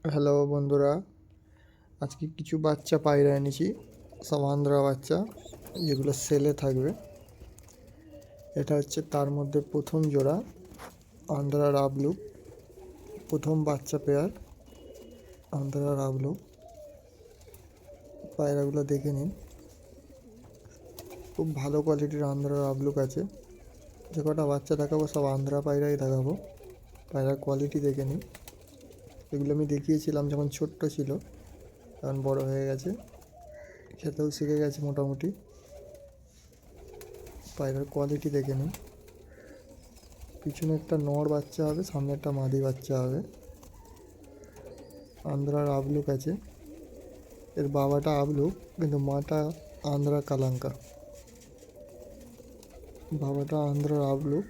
Hello বন্ধুরা, আজকে কিছু বাচ্চা পায়রা এনেছি, সব আন্ধ্রা বাচ্চা যেগুলো সেলে থাকবে। এটা হচ্ছে তার মধ্যে প্রথম জোড়া আন্ধ্রা রাবলু, প্রথম বাচ্চা পেয়ার আন্ধ্রা রাবলু। পায়রাগুলো দেখে নিন, খুব ভালো কোয়ালিটির আন্ধ্রা রাবলুক আছে। যে কটা বাচ্চা দেখাবো সব আন্ধ্রা পায়রাই দেখাবো। পায়রার কোয়ালিটি দেখে নিন। এগুলো আমি দেখিয়েছিলাম যখন ছোট্ট ছিল, এখন বড় হয়ে গেছে, খেতেও শিখে গেছে মোটামুটি। পায়রার কোয়ালিটি দেখে নিন। পিছনে একটা নর বাচ্চা হবে, সামনে একটা মাদি বাচ্চা হবে। আন্ধ্রার আবলুক আছে। এর বাবাটা আবলুক কিন্তু মাটা আন্ধ্রা কালাঙ্কা। বাবাটা আন্ধ্রার আবলুক,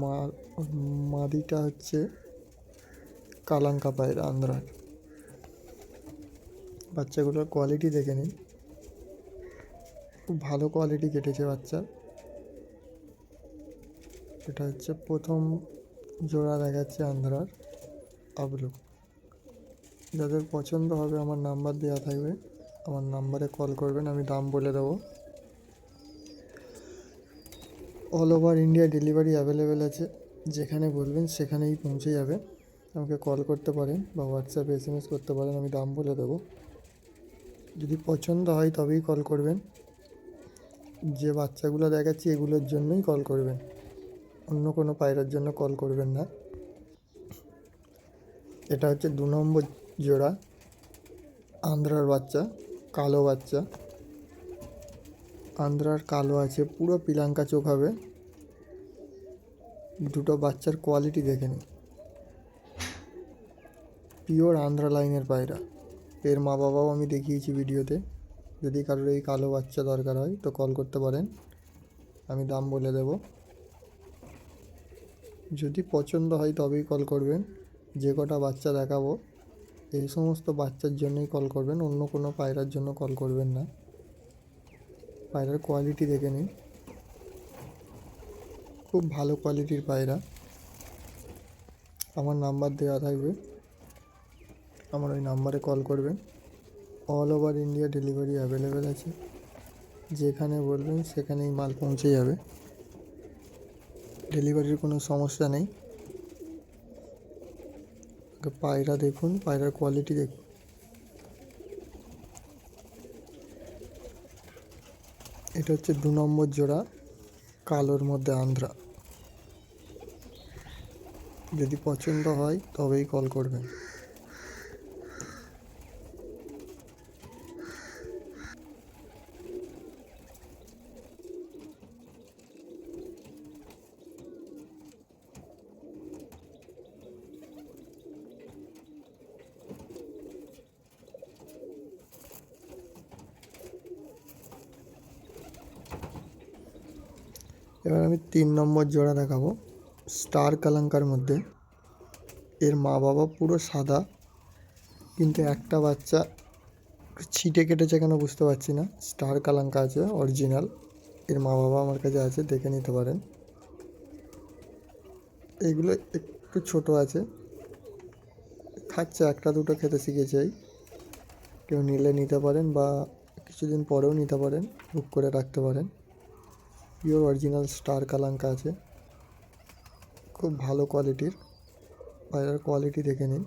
মা মাদিটা হচ্ছে কালাঙ্কা পায়রা আন্ধ্রার। বাচ্চাগুলোর কোয়ালিটি দেখে নিন, খুব ভালো কোয়ালিটি কেটেছে বাচ্চা। এটা হচ্ছে প্রথম জোড়া দেখাচ্ছে আন্ধ্রার আবলুক। যাদের পছন্দ হবে আমার নাম্বার দেওয়া থাকবে, আমার নাম্বারে কল করবেন, আমি দাম বলে দেবো। All over India delivery available আছে, যেখানে বলবেন সেখানেই পৌঁছে যাবে। আমাকে কল করতে পারেন বা হোয়াটসঅ্যাপে SMS করতে পারেন, আমি দাম বলে দেবো। যদি পছন্দ হয় তবেই কল করবেন। যে বাচ্চাগুলো দেখাচ্ছি এগুলোর জন্যই কল করবেন, অন্য কোনো পায়রার জন্য কল করবেন না। এটা হচ্ছে 2 নম্বর জোড়া আন্ধ্রার বাচ্চা, কালো বাচ্চা। আন্ধ্রার কালো আছে, পুরো পিলাঙ্কা চোখ হবে। দুটো বাচ্চার কোয়ালিটি দেখে নিন, পিওর আন্ধ্রা লাইনের পায়রা। এর মা বাবাও আমি দেখিয়েছি ভিডিওতে। যদি কারোর এই কালো বাচ্চা দরকার হয় তো কল করতে পারেন, আমি দাম বলে দেব। যদি পছন্দ হয় তবেই কল করবেন। যে কটা বাচ্চা দেখাবো এই সমস্ত বাচ্চার জন্যই কল করবেন, অন্য কোনো পায়রার জন্য কল করবেন না। পায়রার কোয়ালিটি দেখে নিন, খুব ভালো কোয়ালিটির পায়রা। আমার নাম্বার দেওয়া থাকবে, আমার ওই নাম্বারে কল করবেন। All over India delivery available আছে, যেখানে বলবেন সেখানেই মাল পৌঁছে যাবে। ডেলিভারির কোনো সমস্যা নেই। পায়রা দেখুন, পায়রার কোয়ালিটি দেখুন। এটা হচ্ছে 2 নম্বর জোড়া কালোর মধ্যে আন্ধ্রা। যদি পছন্দ হয় তবেই কল করবেন। এবার আমি 3 নম্বর জোড়া দেখাবো, স্টার কালাঙ্কার মধ্যে। এর মা বাবা পুরো সাদা, কিন্তু একটা বাচ্চা ছিটে কেটেছে কেন বুঝতে পারছি না। স্টার কালাঙ্কা আছে অরিজিনাল, এর মা বাবা আমার কাছে আছে, দেখে নিতে পারেন। এইগুলো একটু ছোট আছে, খাচ্ছে, একটা দুটো খেতে শিখেছে। কেউ নিলে নিতে পারেন বা কিছুদিন পরেও নিতে পারেন, বুক করে রাখতে পারেন। পিওর অরিজিনাল স্টার কালাঙ্কা আছে, খুব ভালো কোয়ালিটির। পায়রার কোয়ালিটি দেখে নিন।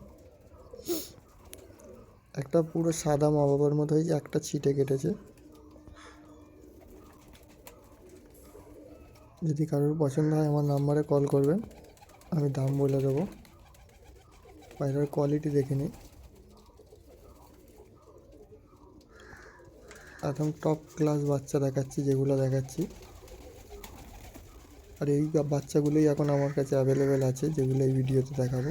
একটা পুরো সাদা মা বাবার মতো হয়েছে, একটা ছিটে কেটেছে। যদি কারোর পছন্দ হয় আমার নাম্বারে কল করবেন, আমি দাম বলে দেবো। পায়রার কোয়ালিটি দেখে নিন, একদম টপ ক্লাস বাচ্চা দেখাচ্ছি যেগুলো দেখাচ্ছি। আর এই বাচ্চাগুলোই এখন আমার কাছে অ্যাভেলেবেল আছে, যেগুলো এই ভিডিওতে দেখাবো।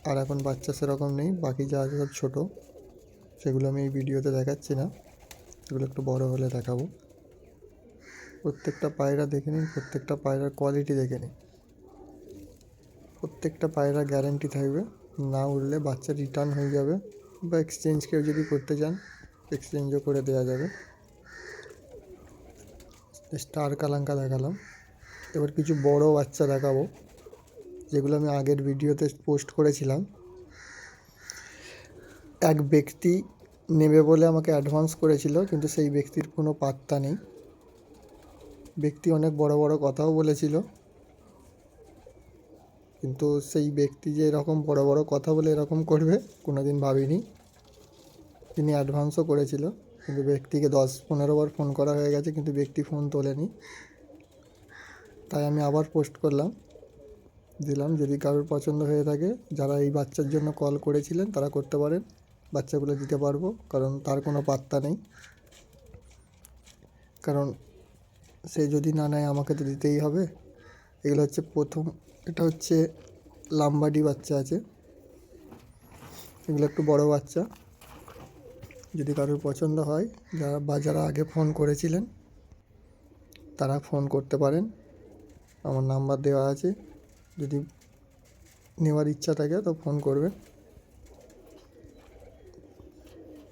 আর এখন বাচ্চা সেরকম নেই, বাকি যা আছে সব ছোটো, সেগুলো আমি এই ভিডিওতে দেখাচ্ছি না, সেগুলো একটু বড় হলে দেখাবো। প্রত্যেকটা পায়রা দেখে নিন, প্রত্যেকটা পায়রার কোয়ালিটি দেখে নিন। প্রত্যেকটা পায়রা গ্যারেন্টি থাকবে, না উড়লে বাচ্চা রিটার্ন হয়ে যাবে, বা এক্সচেঞ্জ কেউ যদি করতে চান এক্সচেঞ্জও করে দেওয়া যাবে। স্টার কালাঙ্কা দেখালাম, এবার কিছু বড় বাচ্চা দেখাবো, যেগুলো আমি আগের ভিডিওতে পোস্ট করেছিলাম। এক ব্যক্তি নেবে বলে আমাকে অ্যাডভান্স করেছিল, কিন্তু সেই ব্যক্তির কোনো পাত্তা নেই। ব্যক্তি অনেক বড় বড় কথাও বলেছিল, কিন্তু সেই ব্যক্তি যে এরকম বড় বড় কথা বলে এরকম করবে কোনোদিন ভাবিনি। তিনি অ্যাডভান্সও করেছিল, কিন্তু ব্যক্তিকে 10-15 বার ফোন করা হয়ে গেছে, কিন্তু ব্যক্তি ফোন তোলেনি। তাই আমি আবার পোস্ট করলাম, দিলাম যদি কারোর পছন্দ হয়ে থাকে, যারা এই বাচ্চার জন্য কল করেছিলেন তারা করতে পারেন, বাচ্চাগুলো দিতে পারবো, কারণ তার কোনো পাত্তা নেই। কারণ সে যদি না নেয় আমাকে তো দিতেই হবে। এগুলো হচ্ছে প্রথম, এটা হচ্ছে লাম্বাডি বাচ্চা আছে, এগুলো একটু বড় বাচ্চা। যদি কারোর পছন্দ হয়, যারা আগে ফোন করেছিলেন তারা ফোন করতে পারেন, আমার নাম্বার দেওয়া আছে। যদি নেওয়ার ইচ্ছা থাকে তো ফোন করবেন।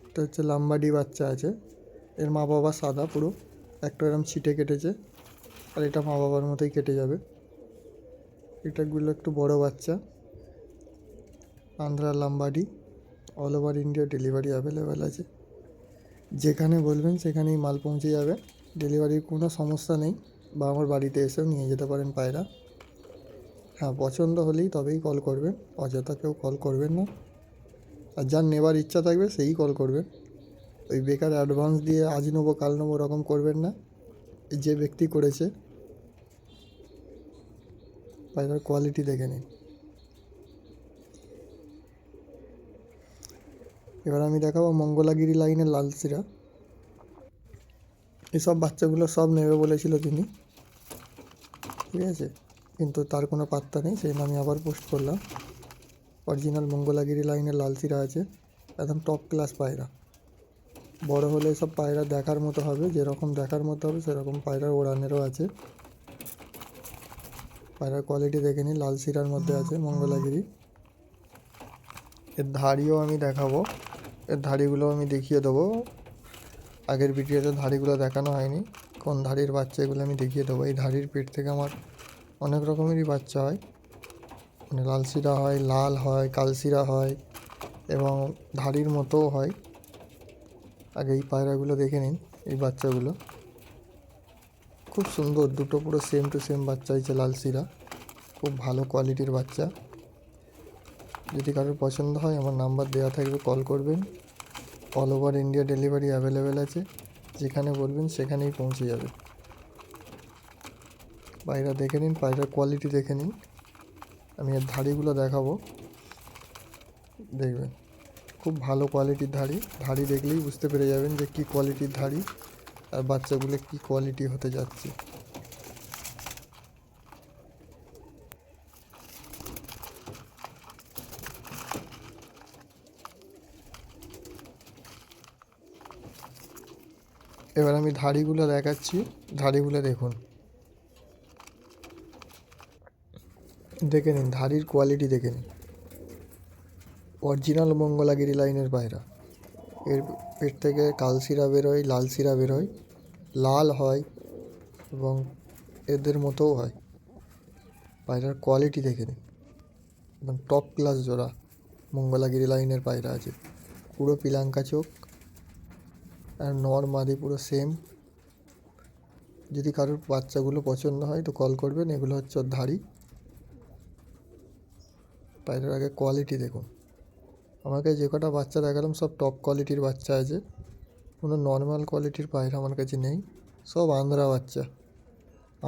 এটা হচ্ছে লাম্বাডি বাচ্চা আছে, এর মা বাবা সাদা পুরো, একটা এরম ছিটে কেটেছে, আর এটা মা বাবার মতোই কেটে যাবে। এটাগুলো একটু বড় বাচ্চা, Andhra Lambadi, all over India delivery available আছে। যেখানে বলবেন সেখানেই মাল পৌঁছে যাবে, ডেলিভারির কোনো সমস্যা নেই, বা আমার বাড়িতে এসেও নিয়ে যেতে পারেন পায়রা। হ্যাঁ, পছন্দ হলেই তবেই কল করবেন, অযথা কেউ কল করবেন না। আর যার নেবার ইচ্ছা থাকবে সেই কল করবেন। ওই বেকার অ্যাডভান্স দিয়ে আজ নেবো কাল নেবো ওরকম করবেন না। যে ব্যক্তি করেছে পায়রার কোয়ালিটি দেখে নিন। এবার আমি দেখাবো মঙ্গলাগিরি লাইনের লালসিরা। এসব বাচ্চাগুলো সব নেবে বলেছিল তিনি, ঠিক আছে, কিন্তু তার কোনো পাত্তা নেই, সেই আমি আবার পোস্ট করলাম। অরিজিনাল মঙ্গলাগিরি লাইনের লালসিরা আছে, একদম টপ ক্লাস পায়রা। বড় হলে সব পায়রা দেখার মতো হবে, যেরকম দেখার মতো হবে সেরকম পায়রার ওড়ানেরও আছে। পায়রার কোয়ালিটি দেখে নিন, লালসিরার মধ্যে আছে মঙ্গলাগিরি। এর ধাড়িও আমি দেখাবো, এর ধাড়িগুলো আমি দেখিয়ে দেবো। আগের ভিডিওতে ধাড়িগুলো দেখানো হয়নি, কোন ধাড়ির বাচ্চা এগুলো আমি দেখিয়ে দেবো। এই ধাড়ির পেট থেকে আমার অনেক রকমেরই বাচ্চা হয়, মানে লালসিরা হয়, লাল হয়, কালসিরা হয়, এবং ধাড়ির মতোও হয়। আগে এই পায়রাগুলো দেখে নিন, এই বাচ্চাগুলো খুব সুন্দর, দুটো পুরো সেম টু সেম বাচ্চা হয়েছে লালসিরা, খুব ভালো কোয়ালিটির বাচ্চা। যদি কারোর পছন্দ হয় আমার নাম্বার দেওয়া থাকবে, কল করবেন। All over India delivery available আছে, যেখানে বলবেন সেখানেই পৌঁছে যাবে। পায়রা দেখে নিন, পায়রার কোয়ালিটি দেখে নিন। আমি এর ধাড়িগুলো দেখাবো, দেখবেন খুব ভালো কোয়ালিটির ধাড়ি। ধাড়ি দেখলেই বুঝতে পেরে যাবেন যে কী কোয়ালিটির ধাড়ি, আর বাচ্চাগুলো কী কোয়ালিটি হতে যাচ্ছে। এবার আমি ধাড়িগুলো দেখাচ্ছি, ধাড়িগুলো দেখুন, দেখে নিন ধাড়ির কোয়ালিটি দেখে নিন। অরিজিনাল মঙ্গলাগিরি লাইনের পায়রা, এর পেট থেকে কালসিরা বেরোয়, লালসিরা বেরোয়, লাল হয় এবং এদের মতোও হয়। পায়রার কোয়ালিটি দেখে নিন, একদম টপ ক্লাস জোড়া মঙ্গলাগিরি লাইনের পায়রা আছে। পুরো পিলাঙ্কা চোখ আর নর মাদি পুরো সেম। যদি কারোর বাচ্চাগুলো পছন্দ হয় তো কল করবেন। এগুলো হচ্ছে ওর ধাড়ি। পায়রার আগে কোয়ালিটি দেখুন, আমাকে যে কটা বাচ্চা দেখালাম সব টপ কোয়ালিটির বাচ্চা আছে, কোনো নর্মাল কোয়ালিটির পায়রা আমার কাছে নেই, সব আন্ধ্রা বাচ্চা।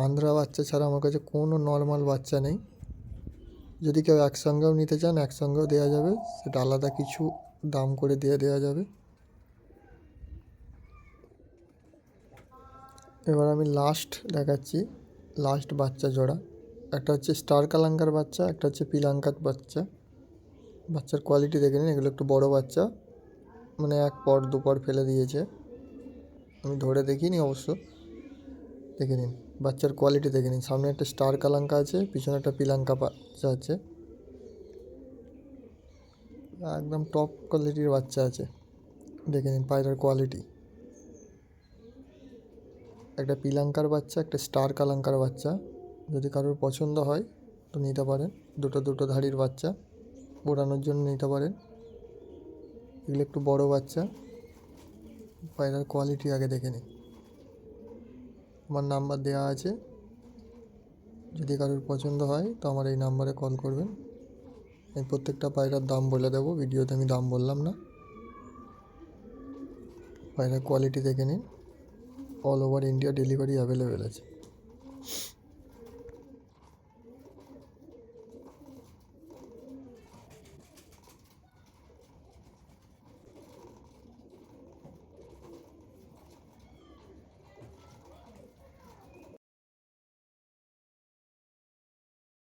আন্ধ্রা বাচ্চা ছাড়া আমার কাছে কোনো নর্মাল বাচ্চা নেই। যদি কেউ একসঙ্গেও নিতে চান একসঙ্গেও দেওয়া যাবে, সেটা আলাদা কিছু দাম করে দিয়ে দেওয়া যাবে। এবার আমি লাস্ট দেখাচ্ছি, লাস্ট বাচ্চা জোড়া। একটা হচ্ছে স্টার কালাঙ্কার বাচ্চা, একটা হচ্ছে পিলাঙ্কার বাচ্চা। বাচ্চার কোয়ালিটি দেখে নিন, এগুলো একটু বড় বাচ্চা, মানে এক পর দু পর ফেলে দিয়েছে, আমি ধরে দেখিনি অবশ্য। দেখে নিন বাচ্চার কোয়ালিটি দেখে নিন, সামনে একটা স্টার কালাঙ্কা আছে, পিছনে একটা পিলাঙ্কা বাচ্চা আছে, একদম টপ কোয়ালিটির বাচ্চা আছে। দেখে নিন পায়রার কোয়ালিটি, একটা পিলাঙ্কার বাচ্চা, একটা স্টার কালাঙ্কার বাচ্চা। যদি কারোর পছন্দ হয় তো নিতে পারেন, দুটো দুটো ধাড়ির বাচ্চা ওড়ানোর জন্য নিতে পারেন। এগুলো একটু বড় বাচ্চা। পায়রার কোয়ালিটি আগে দেখে নিই। আমার নাম্বার দেওয়া আছে, যদি কারোর পছন্দ হয় তো আমার এই নাম্বারে কল করবেন। আমি প্রত্যেকটা পায়রার দাম বলে দেবো, ভিডিওতে আমি দাম বললাম না। পায়রার কোয়ালিটি দেখে নিন। All over India delivery available আছে।